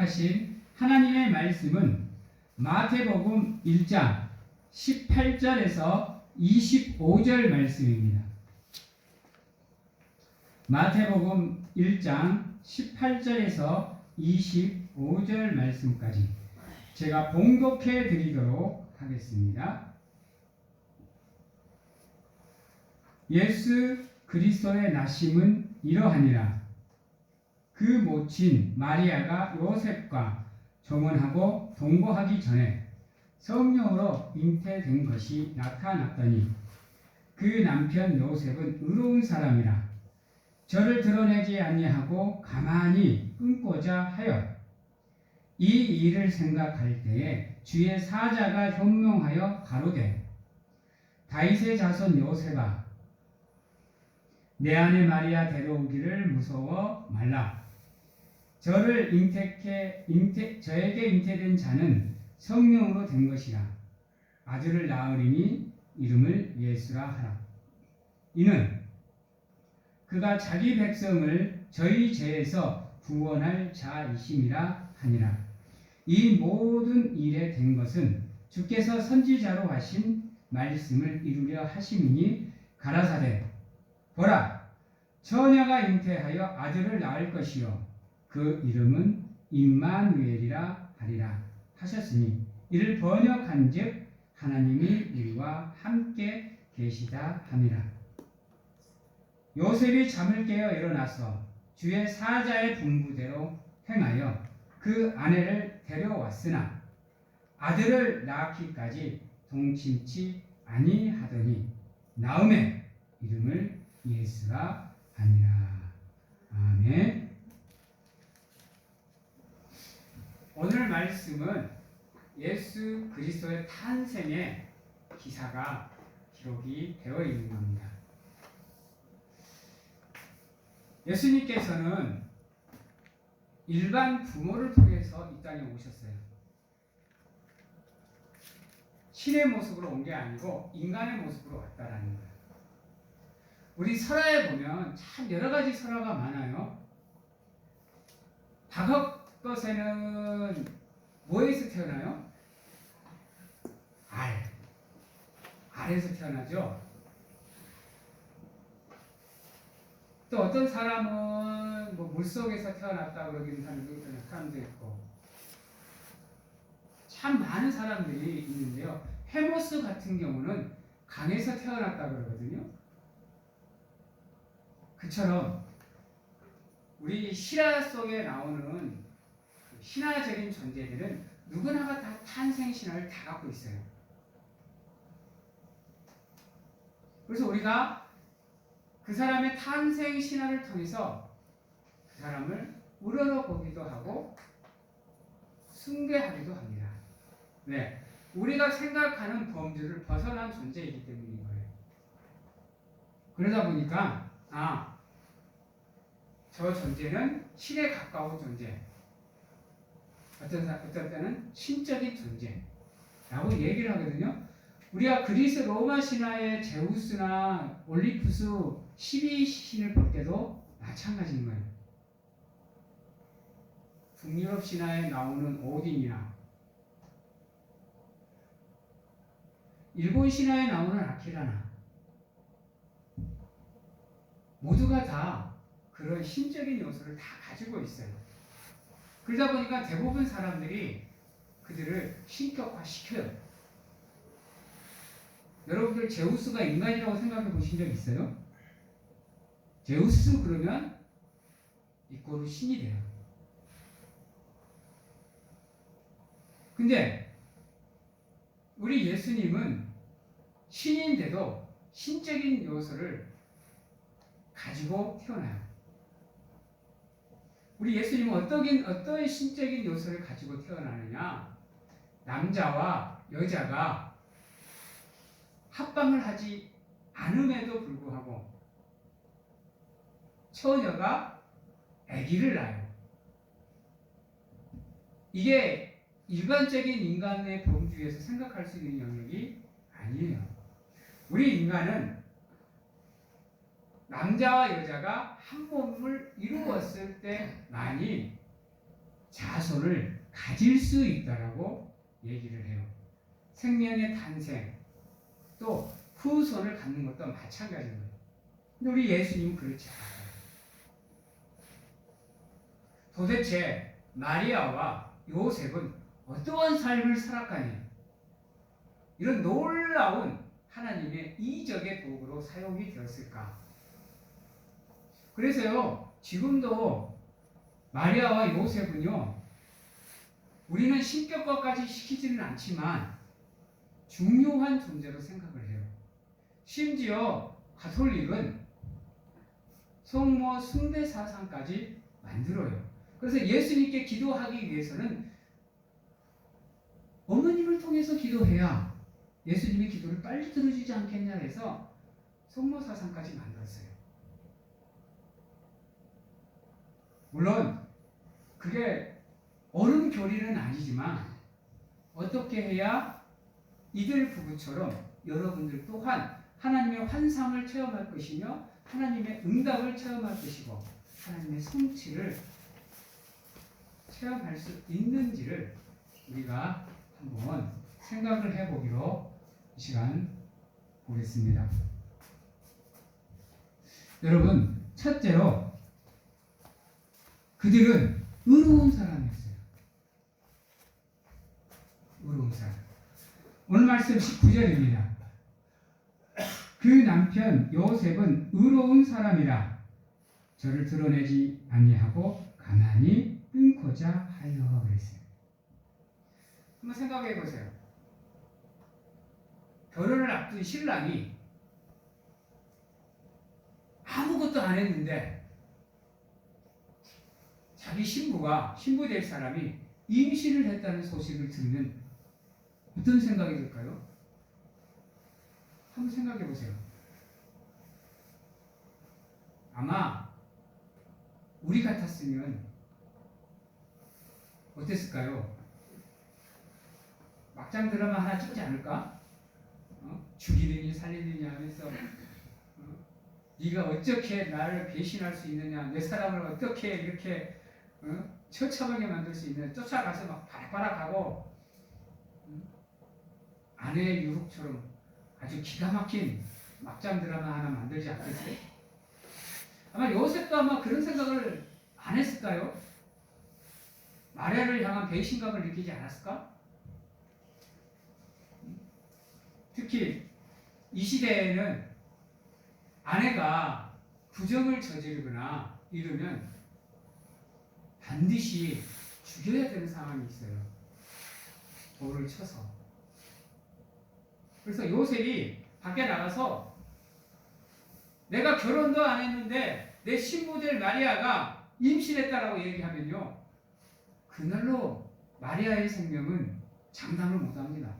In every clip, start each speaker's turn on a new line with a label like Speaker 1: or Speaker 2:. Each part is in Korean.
Speaker 1: 허락하신 하나님의 말씀은 마태복음 1장 18절에서 25절 말씀입니다. 마태복음 1장 18절에서 25절 말씀까지 제가 봉독해 드리도록 하겠습니다. 예수 그리스도의 나심은 이러하니라. 그 모친 마리아가 요셉과 정혼하고 동거하기 전에 성령으로 잉태된 것이 나타났더니 그 남편 요셉은 의로운 사람이라 저를 드러내지 아니하고 가만히 끊고자 하여 이 일을 생각할 때에 주의 사자가 현명하여 가로되 다윗의 자손 요셉아 내 아내 마리아 데려오기를 무서워 말라. 저에게 잉태된 자는 성령으로 된 것이라. 아들을 낳으리니 이름을 예수라 하라. 이는 그가 자기 백성을 저희 죄에서 구원할 자이심이라 하니라. 이 모든 일에 된 것은 주께서 선지자로 하신 말씀을 이루려 하심이니 가라사대 보라 처녀가 잉태하여 아들을 낳을 것이요 그 이름은 임마누엘이라 하리라 하셨으니 이를 번역한즉 하나님이 우리와 함께 계시다 함이라. 요셉이 잠을 깨어 일어나서 주의 사자의 분부대로 행하여 그 아내를 데려왔으나 아들을 낳기까지 동침치 아니하더니 나음의 이름을 예수라 하니라. 아멘. 오늘 말씀은 예수 그리스도의 탄생의 기사가 기록이 되어 있는 겁니다. 예수님께서는 일반 부모를 통해서 이 땅에 오셨어요. 신의 모습으로 온 게 아니고 인간의 모습으로 왔다라는 거예요. 우리 설화에 보면 참 여러 가지 설화가 많아요. 과거 것에는 뭐에서 태어나요? 알에서 태어나죠. 또 어떤 사람은 뭐 물속에서 태어났다 그러기는 하는 사람도 있고 참 많은 사람들이 있는데요. 헤모스 같은 경우는 강에서 태어났다 그러거든요. 그처럼 우리 실화 속에 나오는 신화적인 존재들은 누구나가 다 탄생 신화를 다 갖고 있어요. 그래서 우리가 그 사람의 탄생 신화를 통해서 그 사람을 우러러보기도 하고 숭배하기도 합니다. 네, 우리가 생각하는 범주를 벗어난 존재이기 때문인 거예요. 그러다 보니까 저 존재는 신에 가까운 존재, 어떤 때는 신적인 존재라고 얘기를 하거든요. 우리가 그리스 로마 신화의 제우스나 올림푸스 12신을 볼 때도 마찬가지인 거예요. 북유럽 신화에 나오는 오딘이나 일본 신화에 나오는 아키라나 모두가 다 그런 신적인 요소를 다 가지고 있어요. 그러다 보니까 대부분 사람들이 그들을 신격화시켜요. 여러분들 제우스가 인간이라고 생각해 보신 적 있어요? 제우스 그러면 이꼬르 신이 돼요. 근데 우리 예수님은 신인데도 신적인 요소를 가지고 태어나요. 우리 예수님은 어떤 신적인 요소를 가지고 태어나느냐? 남자와 여자가 합방을 하지 않음에도 불구하고 처녀가 아기를 낳아요. 이게 일반적인 인간의 범주에서 생각할 수 있는 영역이 아니에요. 우리 인간은 남자와 여자가 한 몸을 이루었을 때만이 자손을 가질 수 있다라고 얘기를 해요. 생명의 탄생, 또 후손을 갖는 것도 마찬가지인 거예요. 근데 우리 예수님은 그렇지 않아요. 도대체 마리아와 요셉은 어떠한 삶을 살았까니 이런 놀라운 하나님의 이적의 도구로 사용이 되었을까? 그래서요, 지금도 마리아와 요셉은요, 우리는 신격화까지 시키지는 않지만 중요한 존재로 생각을 해요. 심지어 가톨릭은 성모 숭배 사상까지 만들어요. 그래서 예수님께 기도하기 위해서는 어머님을 통해서 기도해야 예수님의 기도를 빨리 들어주지 않겠냐 해서 성모 사상까지 만들었어요. 물론 그게 옳은 교리는 아니지만 어떻게 해야 이들 부부처럼 여러분들 또한 하나님의 환상을 체험할 것이며 하나님의 응답을 체험할 것이고 하나님의 성취를 체험할 수 있는지를 우리가 한번 생각을 해보기로 이 시간 보겠습니다. 여러분, 첫째로 그들은 의로운 사람이었어요. 의로운 사람. 오늘 말씀 19절입니다. 그 남편 요셉은 의로운 사람이라 저를 드러내지 아니하고 가만히 끊고자 하여 그랬어요. 한번 생각해 보세요. 결혼을 앞둔 신랑이 아무것도 안 했는데 자기 신부 될 사람이 임신을 했다는 소식을 들으면 어떤 생각이 들까요? 한번 생각해 보세요. 아마 우리 같았으면 어땠을까요? 막장 드라마 하나 찍지 않을까? 죽이느니 살리느니 하면서 네가 어떻게 나를 배신할 수 있느냐, 내 사람을 어떻게 이렇게 처참하게 만들 수 있느냐, 쫓아가서 막 바락바락하고 아내의 유혹처럼 아주 기가 막힌 막장 드라마 하나 만들지 않겠어요? 아마 요셉도 아마 그런 생각을 안 했을까요? 마리아를 향한 배신감을 느끼지 않았을까? 특히 이 시대에는 아내가 부정을 저지르거나 이러면 반드시 죽여야 되는 상황이 있어요. 돌을 쳐서. 그래서 요셉이 밖에 나가서 내가 결혼도 안 했는데 내 신부될 마리아가 임신했다라고 얘기하면요, 그날로 마리아의 생명은 장담을 못합니다.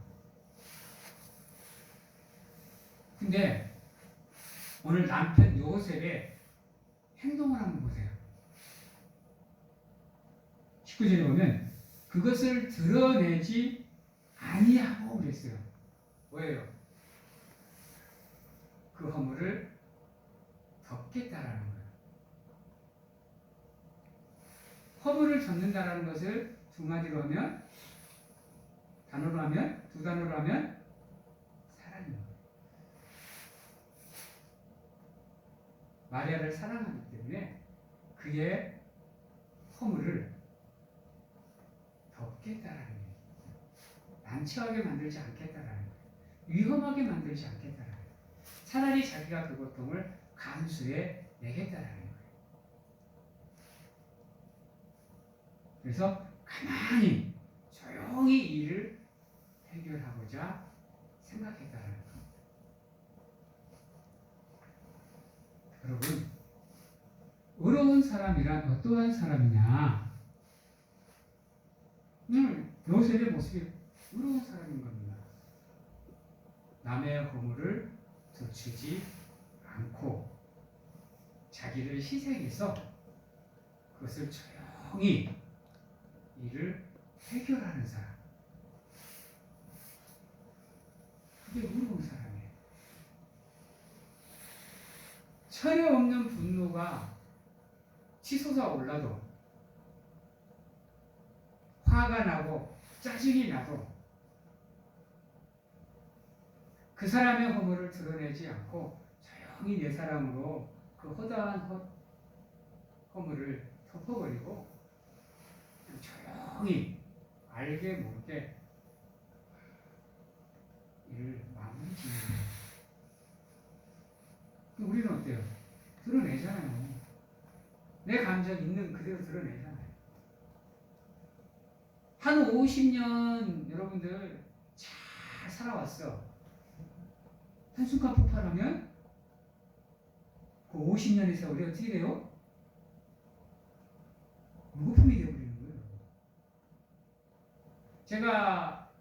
Speaker 1: 근데 오늘 남편 요셉의 행동을 한번 보세요. 19절에 보면 그것을 드러내지 아니하고 그랬어요. 왜요? 그 허물을 덮겠다라는 거예요. 허물을 덮는다라는 것을 두 마디로 하면, 단어로 하면, 두 단어로 하면 사랑입니다. 마리아를 사랑하기 때문에 그의 허물을 덮겠다라는 거예요. 난처하게 만들지 않겠다라는 거예요. 위험하게 만들지 않겠다라는 거예요. 차라리 자기가 그 고통을 감수해 내겠다라는 거예요. 그래서 가만히 조용히 일을 해결하고자 생각했다라는 거예요. 여러분, 의로운 사람이란 어떠한 사람이냐? 요셉의 모습이 의로운 사람인 겁니다. 남의 허물을 덮치지 않고 자기를 희생해서 그것을 조용히 일을 해결하는 사람. 그게 의로운 사람이에요. 철회 없는 분노가 치솟아 올라도 화가 나고 짜증이 나도 그 사람의 허물을 드러내지 않고 조용히 내 사랑으로 그 허다한 허물을 덮어버리고 조용히 알게 모르게 이를 마무리 짓는 거예요. 우리는 어때요? 드러내잖아요. 내 감정 있는 그대로 드러내잖아요. 한 50년 여러분들 잘 살아왔어. 한순간 폭발하면 그 50년의 세월이 어떻게 돼요? 무거품이 되어버리는 거예요. 제가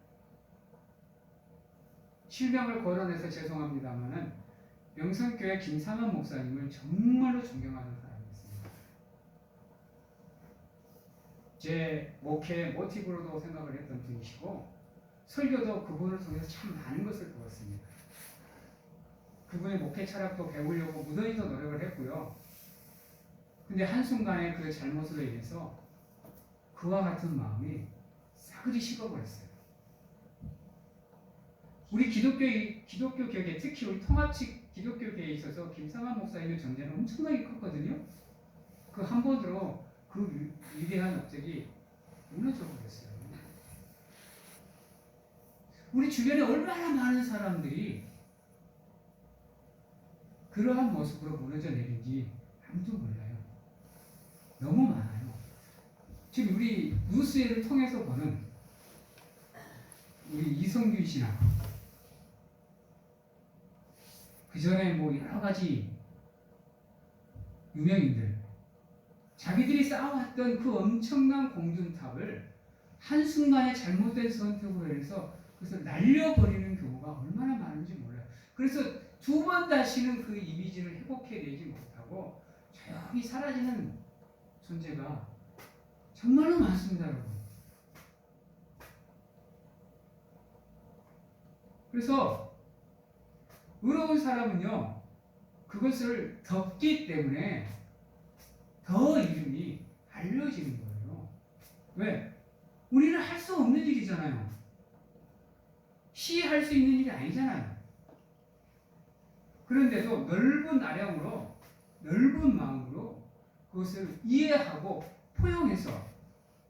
Speaker 1: 실명을 거론해서 죄송합니다만은 명성교회 김상환 목사님을 정말로 존경하는 사람이었습니다. 제 목회 모티브로도 생각을 했던 분이시고 설교도 그분을 통해서 참 많은 것을 배웠습니다. 그분의 목회 철학도 배우려고 무던히도 노력을 했고요. 근데 한순간에 그 잘못으로 인해서 그와 같은 마음이 싸그리 식어버렸어요. 우리 기독교 격에 특히 우리 통합식 기독교계에 있어서 김상환 목사님의 존재는 엄청나게 컸거든요. 그 한 번으로 그 위대한 업적이 무너져 버렸어요. 우리 주변에 얼마나 많은 사람들이 그러한 모습으로 무너져 내린지 아무도 몰라요. 너무 많아요. 지금 우리 뉴스를 통해서 보는 우리 이성균 씨나 그 전에 뭐 여러 가지 유명인들 자기들이 쌓아왔던 그 엄청난 공중탑을 한순간에 잘못된 선택으로 해서 그것을 날려버리는 경우가 얼마나 많은지 몰라요. 그래서 두 번 다시는 그 이미지를 회복해내지 못하고 조용히 사라지는 존재가 정말로 많습니다, 여러분. 그래서 의로운 사람은요, 그것을 덮기 때문에 더 이름이 알려지는 거예요. 왜? 우리는 할 수 없는 일이잖아요. 시할 수 있는 일이 아니잖아요. 그런데도 넓은 아량으로, 넓은 마음으로 그것을 이해하고 포용해서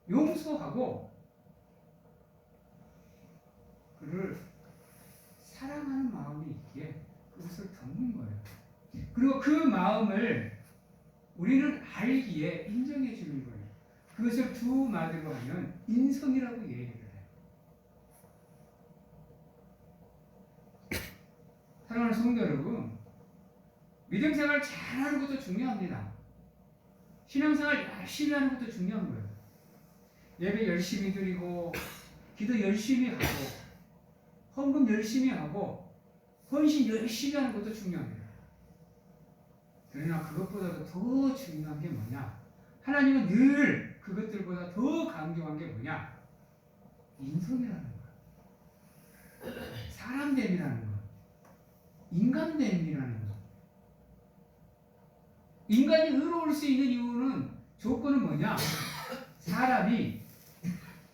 Speaker 1: 용서하고 그를 사랑하는 마음이 있기에 그것을 덮는 거예요. 그리고 그 마음을 우리는 알기에 인정해 주는 거예요. 그것을 두 마디로 하면 인성이라고 얘기를 해요. 사랑하는 성도 여러분, 믿음 생활 잘하는 것도 중요합니다. 신앙생활 열심히 하는 것도 중요한 거예요. 예배 열심히 드리고 기도 열심히 하고 헌금 열심히 하고 헌신 열심히 하는 것도 중요합니다. 그러나 그것보다도 더 중요한 게 뭐냐? 하나님은 늘 그것들보다 더 강조한 게 뭐냐? 인성이라는 것, 사람됨이라는 것, 인간됨이라는 것. 인간이 의로울 수 있는 이유는 조건은 뭐냐? 사람이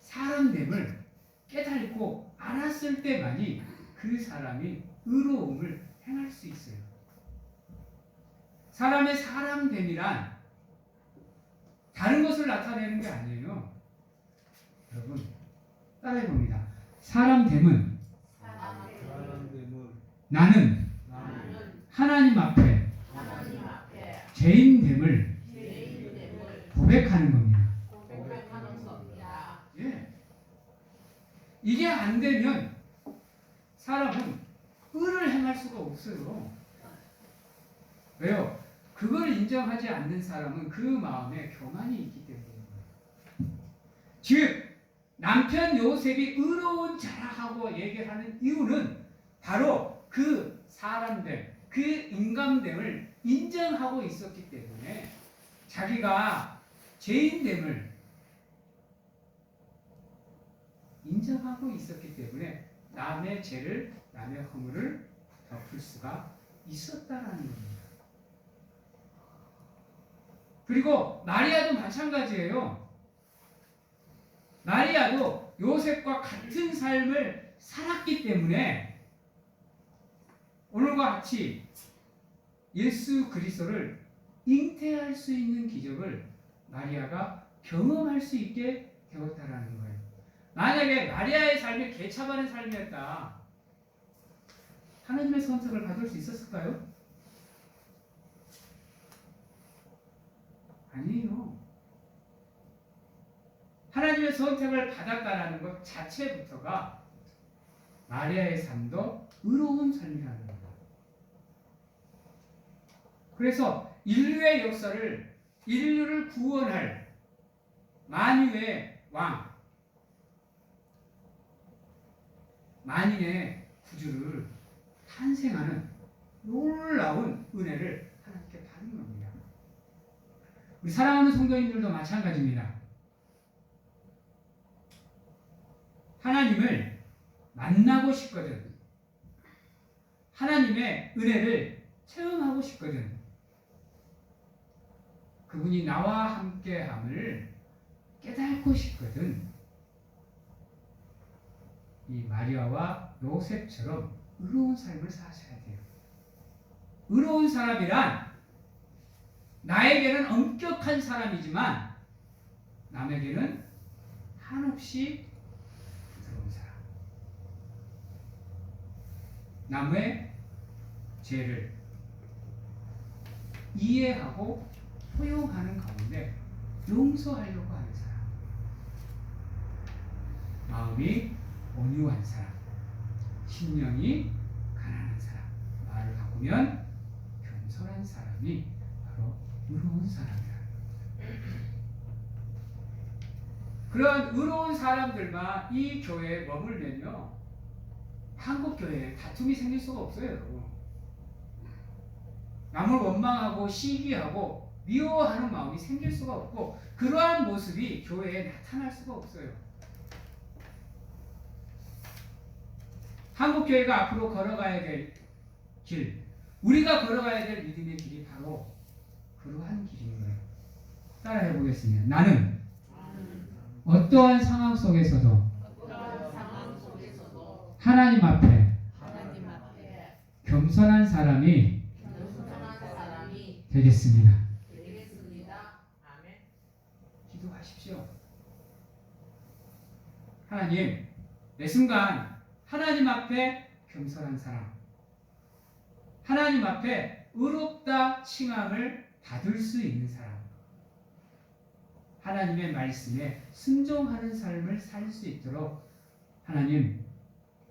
Speaker 1: 사람됨을 깨닫고 알았을 때만이 그 사람이 의로움을 행할 수 있어요. 사람의 사람됨이란 다른 것을 나타내는 게 아니에요. 여러분 따라해 봅니다. 사람됨은 나는 하나님 앞에 죄인됨을 고백하는 겁니다. 예. 이게 안 되면 사람은 의를 행할 수가 없어요. 왜요? 그걸 인정하지 않는 사람은 그 마음에 교만이 있기 때문입니다. 즉 남편 요셉이 의로운 자라하고 얘기하는 이유는 바로 그 사람됨, 그 인간됨을 인정하고 있었기 때문에 자기가 죄인됨을 인정하고 있었기 때문에 남의 죄를, 남의 허물을 덮을 수가 있었다라는 겁니다. 그리고 마리아도 마찬가지예요. 마리아도 요셉과 같은 삶을 살았기 때문에 오늘과 같이 예수 그리스도를 잉태할 수 있는 기적을 마리아가 경험할 수 있게 되었다라는 거예요. 만약에 마리아의 삶이 개차반의 삶이었다, 하나님의 선택을 받을 수 있었을까요? 아니에요. 하나님의 선택을 받았다라는 것 자체부터가 마리아의 삶도 의로운 삶이라는 거예요. 그래서 인류의 역사를, 인류를 구원할 만유의 왕, 만인의 구주를 탄생하는 놀라운 은혜를 하나님께 받은 겁니다. 우리 사랑하는 성도님들도 마찬가지입니다. 하나님을 만나고 싶거든, 하나님의 은혜를 체험하고 싶거든, 그분이 나와 함께함을 깨닫고 싶거든, 이 마리아와 요셉처럼 의로운 삶을 사셔야 돼요. 의로운 사람이란 나에게는 엄격한 사람이지만 남에게는 한없이 부드러운 사람. 남의 죄를 이해하고 포용하는 가운데 용서하려고 하는 사람. 마음이 온유한 사람, 심령이 가난한 사람, 말을 바꾸면 겸손한 사람이 바로 의로운 사람이라는 겁니다. 그런 의로운 사람들만 이 교회에 머물면요, 한국 교회에 다툼이 생길 수가 없어요. 남을 원망하고 시기하고 미워하는 마음이 생길 수가 없고, 그러한 모습이 교회에 나타날 수가 없어요. 한국 교회가 앞으로 걸어가야 될 길, 우리가 걸어가야 될 믿음의 길이 바로 그러한 길인 거예요. 따라해 보겠습니다. 나는 어떠한 상황 속에서도 하나님 앞에 겸손한 사람이 되겠습니다. 기도하십시오. 하나님, 매 순간 하나님 앞에 겸손한 사람, 하나님 앞에 의롭다 칭함을 받을 수 있는 사람, 하나님의 말씀에 순종하는 삶을 살 수 있도록 하나님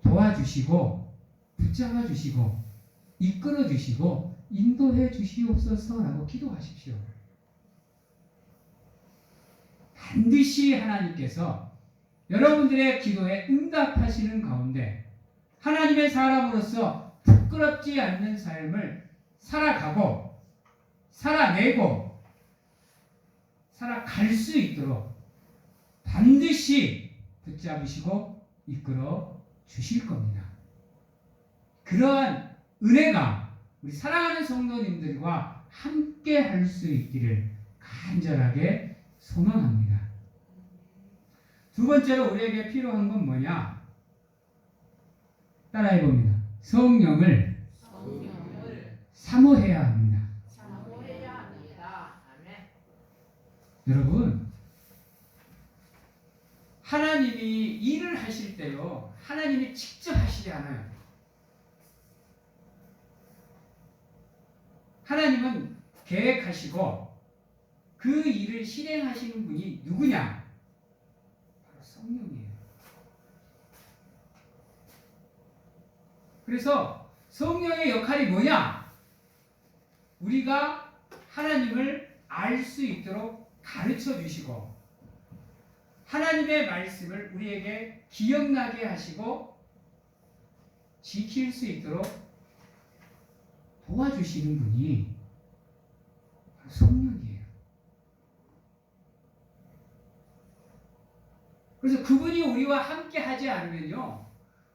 Speaker 1: 도와주시고 붙잡아 주시고 이끌어 주시고 인도해 주시옵소서라고 기도하십시오. 반드시 하나님께서 여러분들의 기도에 응답하시는 가운데 하나님의 사람으로서 부끄럽지 않는 삶을 살아가고 살아내고 살아갈 수 있도록 반드시 붙잡으시고 이끌어 주실 겁니다. 그러한 은혜가 우리 사랑하는 성도님들과 함께 할 수 있기를 간절하게 소망합니다. 두 번째로 우리에게 필요한 건 뭐냐? 따라해 봅니다. 성령을 사모해야 합니다. 여러분, 하나님이 일을 하실 때요, 하나님이 직접 하시지 않아요. 하나님은 계획하시고 그 일을 실행하시는 분이 누구냐? 바로 성령이에요. 그래서 성령의 역할이 뭐냐? 우리가 하나님을 알 수 있도록 가르쳐 주시고 하나님의 말씀을 우리에게 기억나게 하시고 지킬 수 있도록 도와주시는 분이 바로 성령이에요. 그래서 그분이 우리와 함께 하지 않으면요,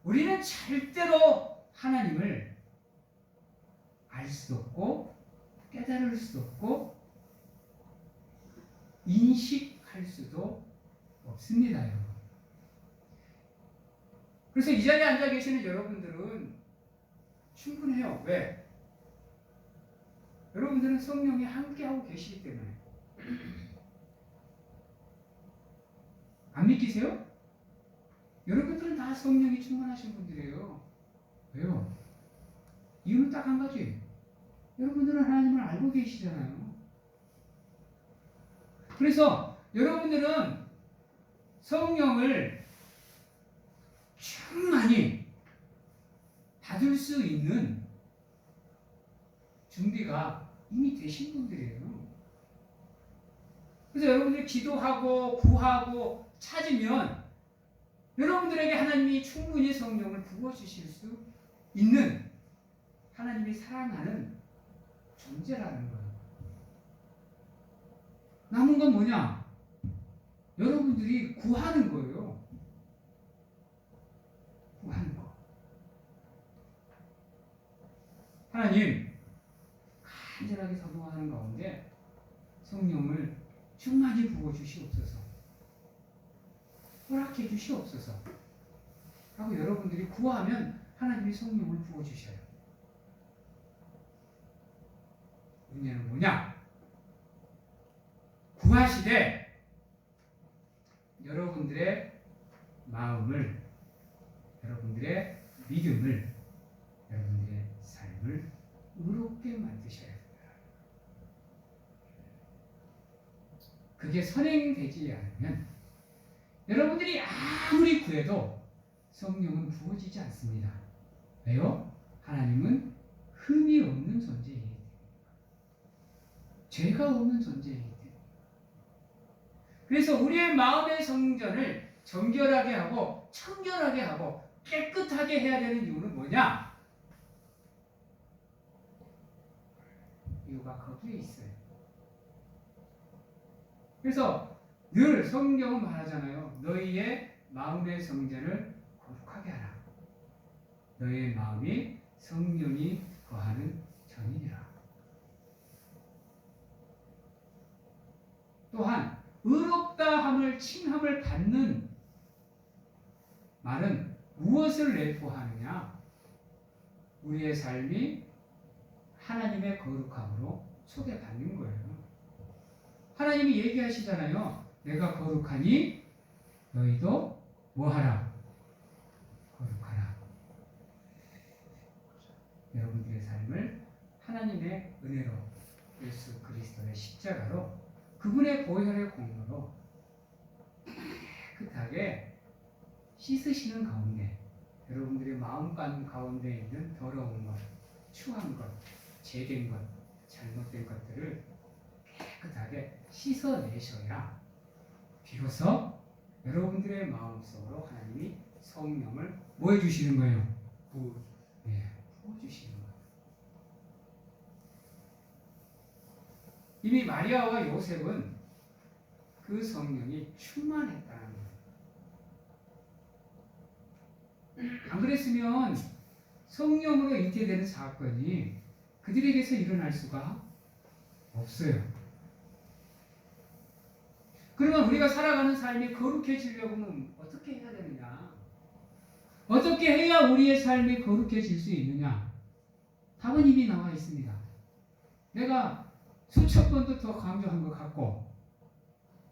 Speaker 1: 우리는 절대로 하나님을 알 수도 없고 깨달을 수도 없고 인식할 수도 없습니다, 여러분. 그래서 이 자리에 앉아 계시는 여러분들은 충분해요. 왜? 여러분들은 성령이 함께하고 계시기 때문에. 안 믿기세요? 여러분들은 다 성령이 충만하신 분들이에요. 왜요? 이유는 딱 한 가지. 여러분들은 하나님을 알고 계시잖아요. 그래서 여러분들은 성령을 충만히 받을 수 있는 준비가 이미 되신 분들이에요. 그래서 여러분들이 기도하고 구하고 찾으면 여러분들에게 하나님이 충분히 성령을 부어주실 수 있는 하나님이 사랑하는 존재라는 거예요. 남은 건 뭐냐? 여러분들이 구하는 거예요. 구하는 거. 하나님, 간절하게 사모하는 가운데 성령을 충만히 부어주시옵소서. 허락해 주시옵소서. 하고 여러분들이 구하면 하나님이 성령을 부어주셔요. 문제는 뭐냐? 구하시되 여러분들의 마음을, 여러분들의 믿음을, 여러분들의 삶을 의롭게 만드셔야 된다. 그게 선행되지 않으면 여러분들이 아무리 구해도 성령은 부어지지 않습니다. 왜요? 하나님은 흠이 없는 존재이기 때문에. 죄가 없는 존재이기 때문에. 그래서 우리의 마음의 성전을 정결하게 하고 청결하게 하고 깨끗하게 해야 되는 이유는 뭐냐? 이유가 거기에 있어요. 그래서 늘 성경은 말하잖아요. 너희의 마음의 성전을 거룩하게 하라. 너희의 마음이 성령이 거하는 전이니라. 또한 의롭다함을 칭함을 받는 말은 무엇을 내포하느냐? 우리의 삶이 하나님의 거룩함으로 소개받는 거예요. 하나님이 얘기하시잖아요. 내가 거룩하니 너희도 뭐하라? 거룩하라. 여러분들의 삶을 하나님의 은혜로 예수 그리스도의 십자가로 그분의 보혈의 공로로 깨끗하게 씻으시는 가운데 여러분들의 마음 가운데 있는 더러운 것, 추한 것, 죄된 것, 잘못된 것들을 깨끗하게 씻어내셔야 비로소 여러분들의 마음속으로 하나님이 성령을 뭐 해주시는 거예요? 부어주시는 거예요. 이미 마리아와 요셉은 그 성령이 충만했다는 거예요. 안 그랬으면 성령으로 잉태되는 사건이 그들에게서 일어날 수가 없어요. 그러면 우리가 살아가는 삶이 거룩해지려고 하면 어떻게 해야 되느냐? 어떻게 해야 우리의 삶이 거룩해질 수 있느냐? 답은 이미 나와 있습니다. 내가 수천 번도 더 강조한 것 같고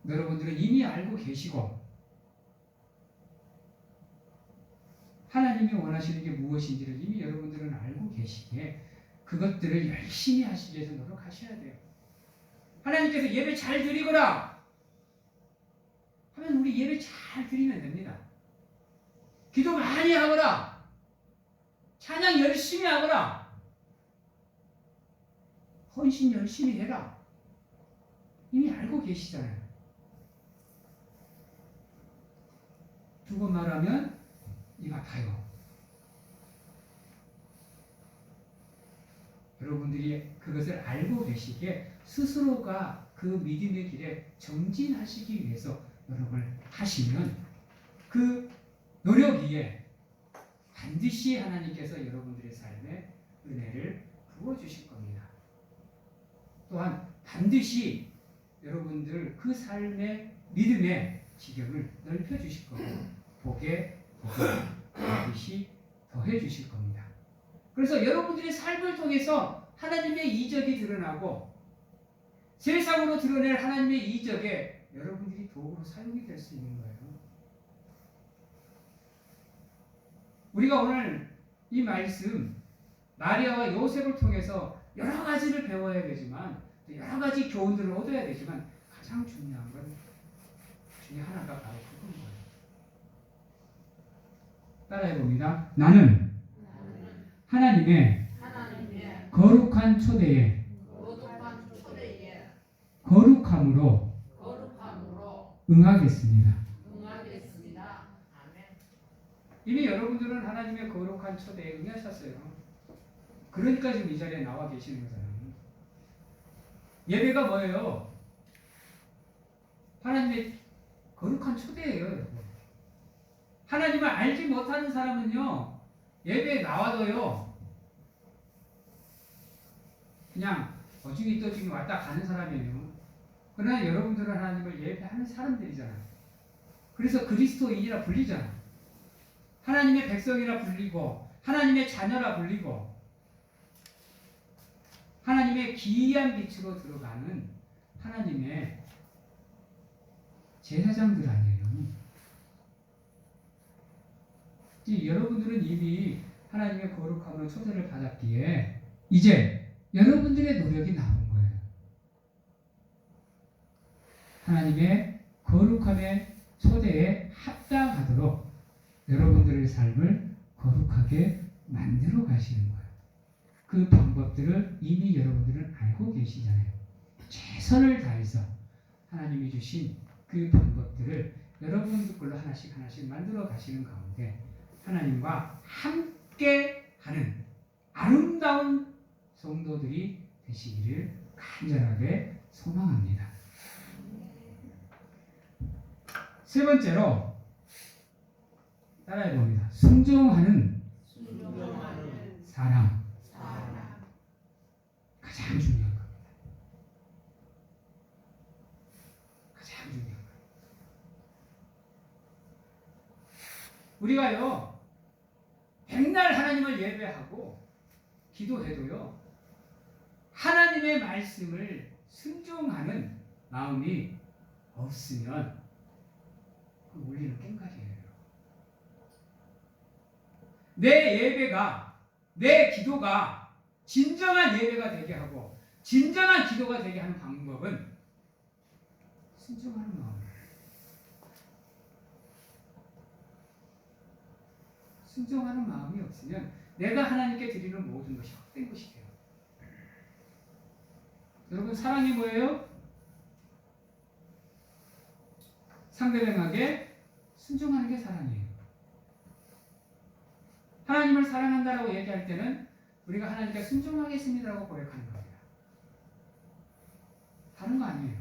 Speaker 1: 여러분들은 이미 알고 계시고 하나님이 원하시는 게 무엇인지를 이미 여러분들은 알고 계시기에 그것들을 열심히 하시기 위해서 노력하셔야 돼요. 하나님께서 예배 잘 드리거라 하면 우리 예배 잘 드리면 됩니다. 기도 많이 하거라, 찬양 열심히 하거라, 헌신 열심히 해라. 이미 알고 계시잖아요. 두 번 말하면 이 같아요. 여러분들이 그것을 알고 계시기에 스스로가 그 믿음의 길에 정진하시기 위해서 노력을 하시면 그 노력 위에 반드시 하나님께서 여러분들의 삶에 은혜를 부어주실 겁니다. 또한 반드시 여러분들 그 삶의 믿음의 지경을 넓혀주실 거고 복의 반드시 더해 주실 겁니다. 그래서 여러분들의 삶을 통해서 하나님의 이적이 드러나고 세상으로 드러낼 하나님의 이적에 여러분들이 도구로 사용이 될 수 있는 거예요. 우리가 오늘 이 말씀 마리아와 요셉을 통해서 여러 가지를 배워야 되지만 여러 가지 교훈들을 얻어야 되지만 가장 중요한 건 중에 하나가 바로 그건 거예요. 따라해 봅니다. 나는 하나님의 거룩한 초대에 거룩함으로 응하겠습니다. 이미 여러분들은 하나님의 거룩한 초대에 응하셨어요. 그러니까 지금 이 자리에 나와 계시는 거잖아요. 예배가 뭐예요? 하나님의 거룩한 초대예요, 여러분. 하나님을 알지 못하는 사람은요, 예배에 나와도요, 그냥 어중이 떠중이 왔다 가는 사람이에요. 그러나 여러분들은 하나님을 예배하는 사람들이잖아요. 그래서 그리스도인이라 불리잖아요. 하나님의 백성이라 불리고 하나님의 자녀라 불리고 하나님의 기이한 빛으로 들어가는 하나님의 제사장들 아니에요. 여러분들은 이미 하나님의 거룩함으로 초대를 받았기에 이제 여러분들의 노력이 나온 거예요. 하나님의 거룩함의 초대에 합당하도록 여러분들의 삶을 거룩하게 만들어 가시는 거예요. 그 방법들을 이미 여러분들은 알고 계시잖아요. 최선을 다해서 하나님이 주신 그 방법들을 여러분들 걸로 하나씩 만들어 가시는 가운데 하나님과 함께 하는 아름다운 성도들이 되시기를 간절하게 소망합니다. 세 번째로 따라해 봅니다. 순종하는 사랑. 가장 중요한 겁니다. 가장 중요한 거예요. 우리가요, 백날 하나님을 예배하고 기도해도요, 하나님의 말씀을 순종하는 마음이 없으면 그 우리는 깽가리예요. 내 예배가, 내 기도가 진정한 예배가 되게 하고 진정한 기도가 되게 하는 방법은 순종하는 마음이에요. 순종하는 마음이 없으면 내가 하나님께 드리는 모든 것이 헛된 것이 돼요. 여러분, 사랑이 뭐예요? 상대방에게 순종하는 게 사랑이에요. 하나님을 사랑한다라고 얘기할 때는 우리가 하나님께 순종하겠습니다라고 고백하는 겁니다. 다른 거 아니에요.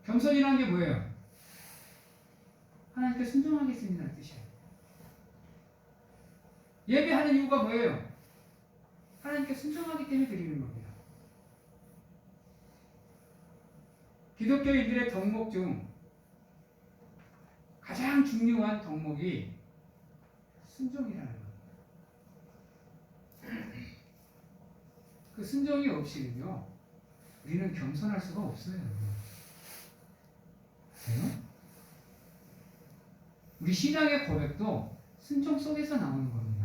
Speaker 1: 겸손이라는 게 뭐예요? 하나님께 순종하겠습니다라는 뜻이에요. 예배하는 이유가 뭐예요? 하나님께 순종하기 때문에 드리는 겁니다. 기독교인들의 덕목 중 가장 중요한 덕목이 순종이라는 겁니다. 그 순종이 없이는요, 우리는 겸손할 수가 없어요. 그래요? 우리 신앙의 고백도 순종 속에서 나오는 겁니다.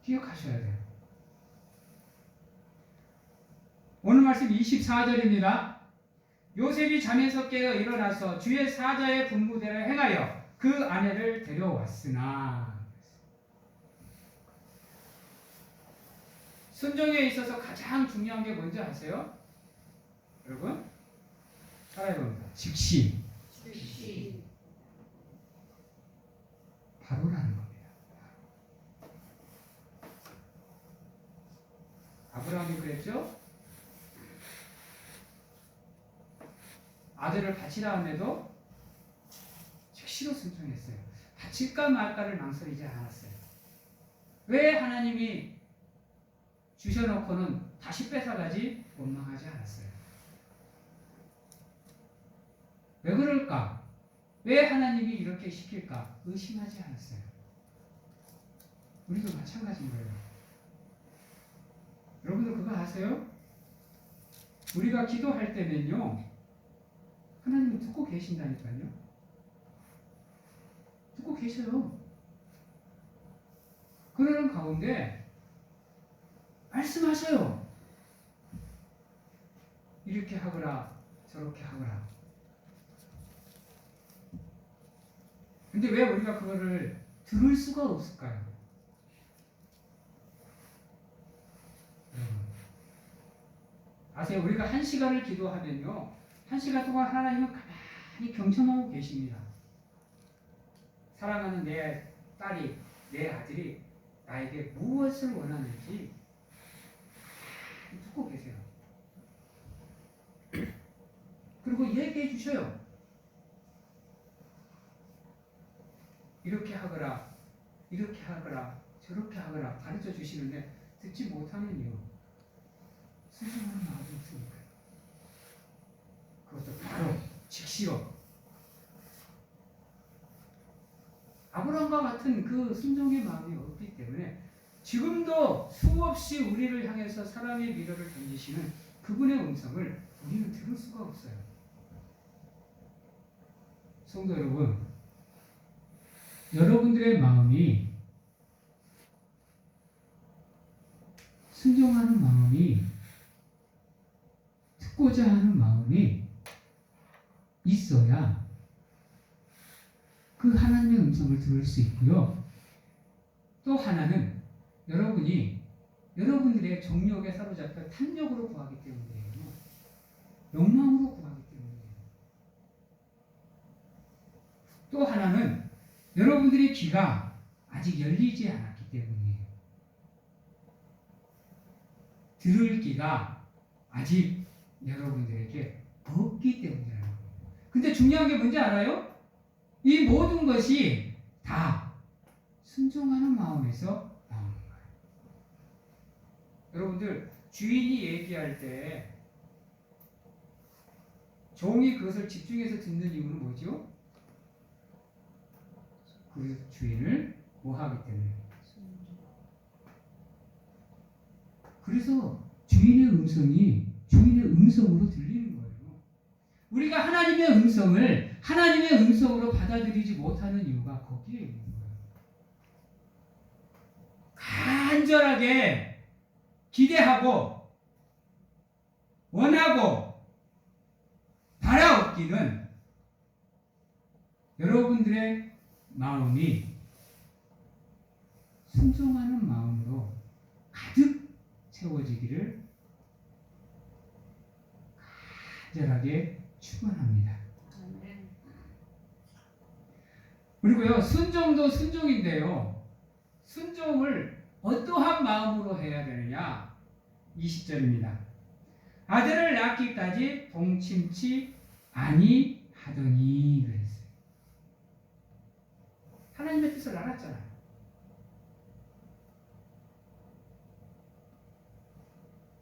Speaker 1: 기억하셔야 돼요. 오늘 말씀 24절입니다. 요셉이 잠에서 깨어 일어나서 주의 사자의 분부대로 행하여 그 아내를 데려왔으나. 순종에 있어서 가장 중요한 게 뭔지 아세요? 여러분? 따라해봅니다. 즉시. 바로라는 겁니다. 아브라함이 그랬죠? 아들을 바치라 하면도 즉시로 순종했어요. 바칠까 말까를 망설이지 않았어요. 왜 하나님이 주셔놓고는 다시 뺏어가지 원망하지 않았어요. 왜 그럴까? 왜 하나님이 이렇게 시킬까? 의심하지 않았어요. 우리도 마찬가지인 거예요. 여러분들 그거 아세요? 우리가 기도할 때면요, 하나님은 듣고 계신다니까요. 듣고 계셔요. 그러는 가운데 말씀하셔요. 이렇게 하거라, 저렇게 하거라. 근데 왜 우리가 그거를 들을 수가 없을까요? 아세요? 우리가 1시간을 기도하면요, 1시간 동안 하나님은 가만히 경청하고 계십니다. 사랑하는 내 딸이, 내 아들이 나에게 무엇을 원하는지 듣고 계세요. 그리고 얘기해 주셔요. 이렇게 하거라, 이렇게 하거라, 저렇게 하거라 가르쳐 주시는데 듣지 못하는 이유, 순종하는 마음이 없으니까요. 그것도 바로 즉시로 아브라함과 같은 그 순종의 마음이 없기 때문에 지금도 수없이 우리를 향해서 사랑의 미러를 던지시는 그분의 음성을 우리는 들을 수가 없어요. 성도 여러분, 여러분들의 마음이, 순종하는 마음이, 듣고자 하는 마음이 있어야 그 하나님의 음성을 들을 수 있고요. 또 하나는 여러분이 여러분들의 정욕에 사로잡혀 탐욕으로 구하기 때문이에요. 욕망으로 구하기 때문이에요. 또 하나는 여러분들의 귀가 아직 열리지 않았기 때문이에요. 들을 귀가 아직 여러분들에게 없기 때문이라는 거예요. 근데 중요한 게 뭔지 알아요? 이 모든 것이 다 순종하는 마음에서 나오는 거예요. 여러분들, 주인이 얘기할 때 종이 그것을 집중해서 듣는 이유는 뭐죠? 그 주인을 뭐하기 때문에. 그래서 주인의 음성이 주인의 음성으로 들리는 거예요. 우리가 하나님의 음성을 하나님의 음성으로 받아들이지 못하는 이유가 거기에 있는 거예요. 간절하게 기대하고 원하고 바라옵기는 여러분들의 마음이 순종하는 마음으로 가득 채워지기를 간절하게 축원합니다. 그리고요, 순종도 순종인데요, 순종을 어떠한 마음으로 해야 되느냐? 20절입니다. 아들을 낳기까지 동침치 아니하더니 그랬어요. 하나님의 뜻을 알았잖아요.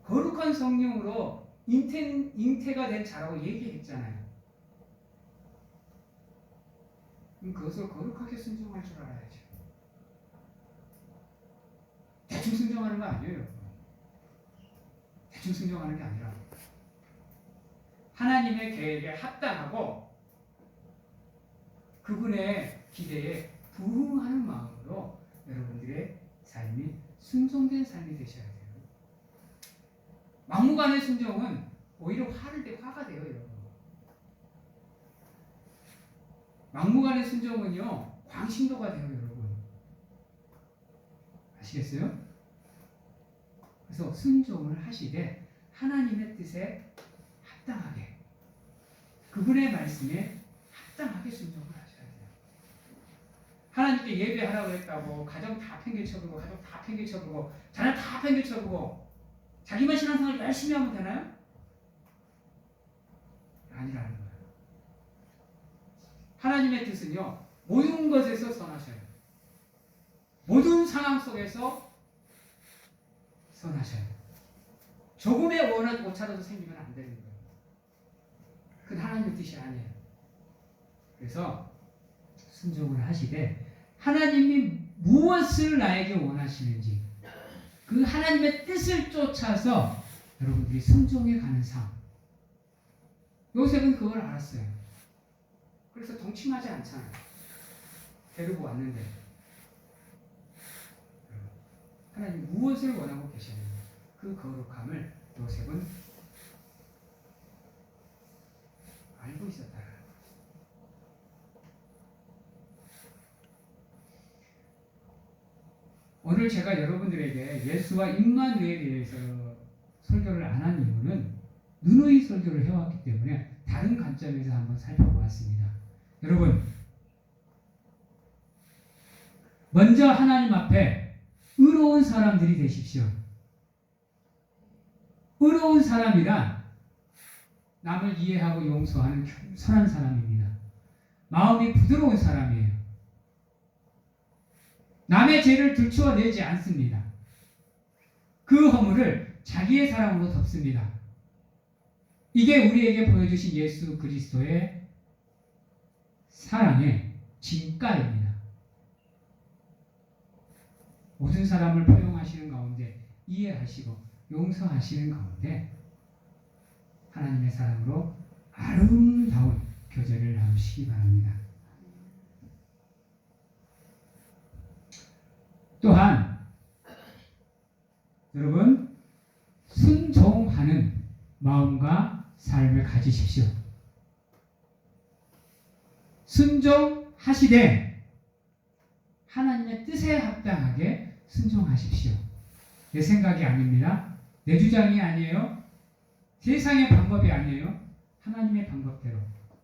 Speaker 1: 거룩한 성령으로 잉태가 된 자라고 얘기했잖아요. 그것을 거룩하게 순종할 줄 알아야죠. 대충 순종하는 거 아니에요. 대충 순종하는 게 아니라 하나님의 계획에 합당하고 그분의 기대에 부응하는 마음으로 여러분들의 삶이 순종된 삶이 되셔야 돼요. 막무가내 순종은 오히려 화가 돼요, 여러분. 막무가내 순종은요, 광신도가 돼요, 여러분. 아시겠어요? 그래서 순종을 하시되 하나님의 뜻에 합당하게, 그분의 말씀에 합당하게 순종을 하셔야 돼요. 하나님께 예배하라고 했다고 가정 다 팽개쳐보고 가족 다 팽개쳐보고 자녀 다 팽개쳐보고 자기만 신앙생활 열심히 하면 되나요? 아니라는 거예요. 하나님의 뜻은요, 모든 것에서 선하셔요. 모든 상황 속에서 선하셔요. 조금의 오차라도 생기면 안 되는 거예요. 그건 하나님의 뜻이 아니에요. 그래서 순종을 하시되 하나님이 무엇을 나에게 원하시는지 그 하나님의 뜻을 쫓아서 여러분들이 순종해 가는 삶. 요셉은 그걸 알았어요. 그래서 동침하지 않잖아요. 데리고 왔는데 하나님 무엇을 원하고 계시는지 그 거룩함을 요셉은 알고 있었다. 오늘 제가 여러분들에게 예수와 임마누엘에 대해서 설교를 안 한 이유는 누누이 설교를 해왔기 때문에 다른 관점에서 한번 살펴보았습니다. 여러분, 먼저 하나님 앞에 의로운 사람들이 되십시오. 의로운 사람이란 남을 이해하고 용서하는 겸손한 사람입니다. 마음이 부드러운 사람이에요. 남의 죄를 들추어내지 않습니다. 그 허물을 자기의 사랑으로 덮습니다. 이게 우리에게 보여주신 예수 그리스도의 사랑의 진가입니다. 모든 사람을 포용하시는 가운데 이해하시고 용서하시는 가운데 하나님의 사랑으로 아름다운 교제를 나누시기 바랍니다. 또한 여러분 순종하는 마음과 삶을 가지십시오. 순종하시되 하나님의 뜻에 합당하게 순종하십시오. 내 생각이 아닙니다. 내 주장이 아니에요. 세상의 방법이 아니에요. 하나님의 방법대로,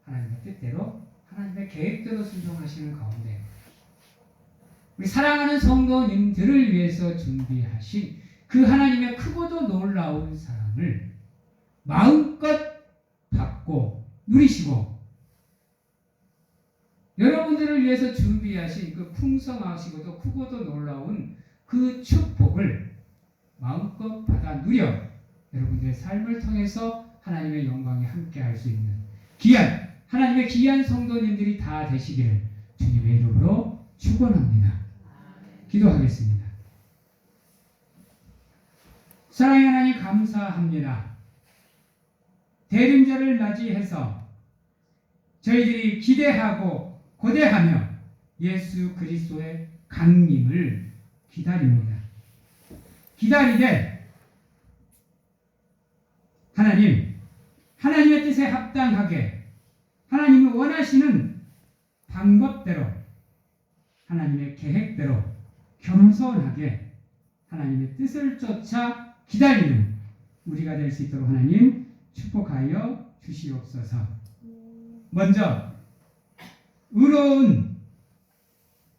Speaker 1: 하나님의 뜻대로, 하나님의 계획대로 순종하시는 가운데 우리 사랑하는 성도님들을 위해서 준비하신 그 하나님의 크고도 놀라운 사랑을 마음껏 받고 누리시고 여러분들을 위해서 준비하신 그 풍성하시고도 크고도 놀라운 그 축복을 마음껏 받아 누려 여러분들의 삶을 통해서 하나님의 영광에 함께할 수 있는 하나님의 귀한 성도님들이 다 되시기를 주님의 이름으로 축원합니다. 기도하겠습니다. 사랑의 하나님 감사합니다. 대림절을 맞이해서 저희들이 기대하고 고대하며 예수 그리스도의 강림을 기다립니다. 기다리되 하나님의 뜻에 합당하게 하나님이 원하시는 방법대로 하나님의 계획대로 겸손하게 하나님의 뜻을 쫓아 기다리는 우리가 될 수 있도록 하나님 축복하여 주시옵소서. 먼저 의로운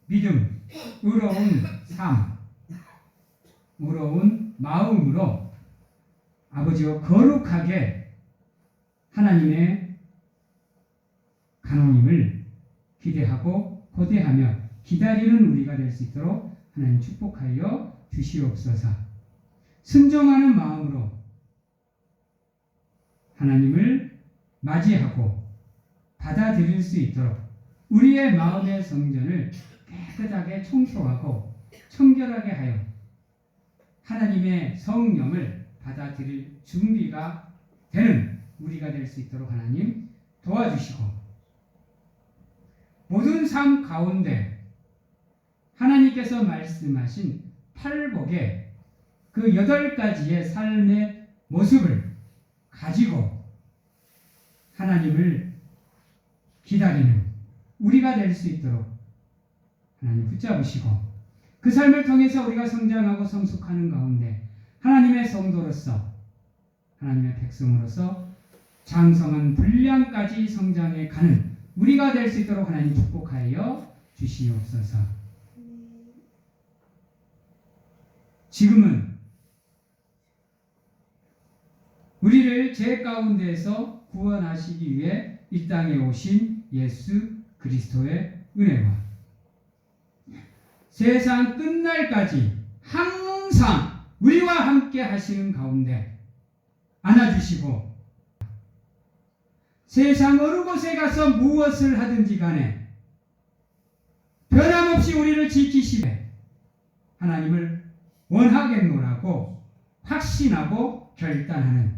Speaker 1: 믿음, 의로운 삶, 의로운 마음으로 아버지와 거룩하게 하나님의 강림을 기대하고 고대하며 기다리는 우리가 될 수 있도록 하나님 축복하여 주시옵소서. 순종하는 마음으로 하나님을 맞이하고 받아들일 수 있도록 우리의 마음의 성전을 깨끗하게 청소하고 청결하게 하여 하나님의 성령을 받아들일 준비가 되는 우리가 될 수 있도록 하나님 도와주시고 모든 삶 가운데 하나님께서 말씀하신 팔복의 그 8가지의 삶의 모습을 가지고 하나님을 기다리는 우리가 될 수 있도록 하나님 붙잡으시고 그 삶을 통해서 우리가 성장하고 성숙하는 가운데 하나님의 성도로서 하나님의 백성으로서 장성한 분량까지 성장해 가는 우리가 될 수 있도록 하나님 축복하여 주시옵소서. 지금은 우리를 죄 가운데에서 구원하시기 위해 이 땅에 오신 예수 그리스도의 은혜와 세상 끝날까지 항상 우리와 함께 하시는 가운데 안아주시고 세상 어느 곳에 가서 무엇을 하든지 간에 계명을 지키시되 하나님을 원하겠노라고 확신하고 결단하는